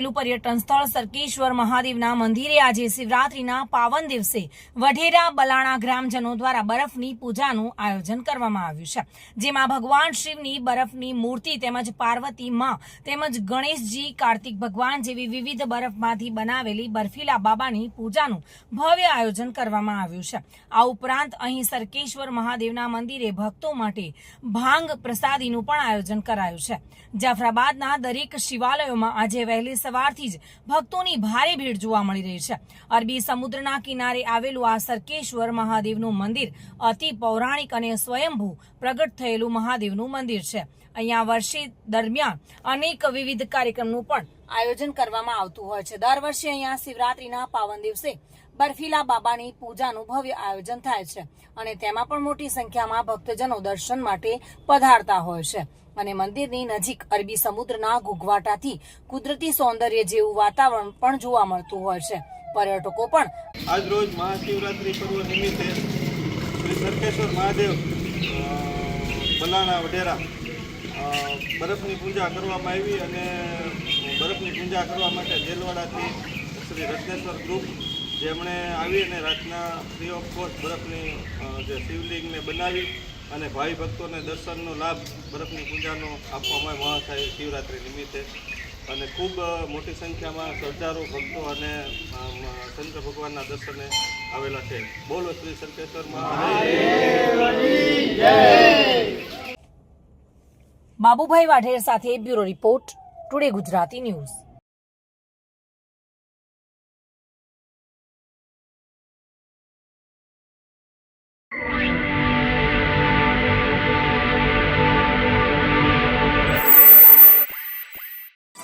पर्यटन स्थल सरकेश्वर महादेवना मंदिरे आज शिवरात्रिना पावन दिवसे वढेरा बलाणा ग्रामजनों द्वारा बरफनी पूजाનું आयोजन કરવામાં આવ્યું છે, જેમાં ભગવાન શિવની બરફની મૂર્તિ તેમજ પાર્વતી માં તેમજ ગણેશજી, કાર્તિક ભગવાન જેવી વિવિધ બરફમાંથી બનાવેલી બર્ફીલા બાબાની પૂજાનું ભવ્ય આયોજન કરવામાં આવ્યું છે। આ ઉપરાંત અહીં સરકેશ્વર મહાદેવના મંદિરે ભક્તો માટે ભાંગ પ્રસાદીનું પણ આયોજન કરાયું છે। જાફરાબાદના દરેક શિવાલયોમાં આજે વહેલી સવારથી જ ભક્તોની ભારે ભીડ જોવા મળી રહી છે। અરબી સમુદ્રના કિનારે આવેલું આ સરકેશ્વર મહાદેવનું મંદિર અતિ પૌરાણિક અને સ્વયંભૂ પ્રગટ થયેલું મહાદેવનું મંદિર છે। અહીંયા વર્ષે દરમિયાન અનેક વિવિધ કાર્યક્રમનું પણ આયોજન કરવામાં આવતું હોય છે। દર વર્ષે અહીંયા શિવરાત્રીના પાવન દિવસે બર્ફીલા બાબાની પૂજાનું ભવ્ય આયોજન થાય છે અને તેમાં પણ મોટી સંખ્યામાં ભક્તજનો દર્શન માટે પધારતા હોય છે અને મંદિરની નજીક અરબી સમુદ્રના ઘૂઘવાટાથી કુદરતી સૌંદર્ય જેવું વાતાવરણ પણ જોવા મળતું હોય છે। પર્યટકો પણ આજ રોજ મહાશિવરાત્રી પર્વ નિમિત્તે શ્રી સરકેશ્વર મહાદેવ બલાણા વઢેરા બરફની પૂજા કરવામાં આવી અને બરફની પૂજા કરવા માટે જેલવાડાથી શ્રી રત્નેશ્વર ગ્રુપ જેમણે આવી અને રાતના ફ્રી ઓફ કોસ્ટ બરફની જે શિવલિંગને બનાવી અને ભાવિ ભક્તોને દર્શનનો લાભ બરફની પૂજાનો આપવામાં મહાશિવ શિવરાત્રી નિમિત્તે અને ખૂબ મોટી સંખ્યામાં શ્રદ્ધાળુ ભક્તો અને શંકર ભગવાનના દર્શને આવેલા છે। બોલો શ્રી સરકેશ્વર મહાદેવ જય। બાબુભાઈ વાઢેર સાથે bureau report, today Gujarati news.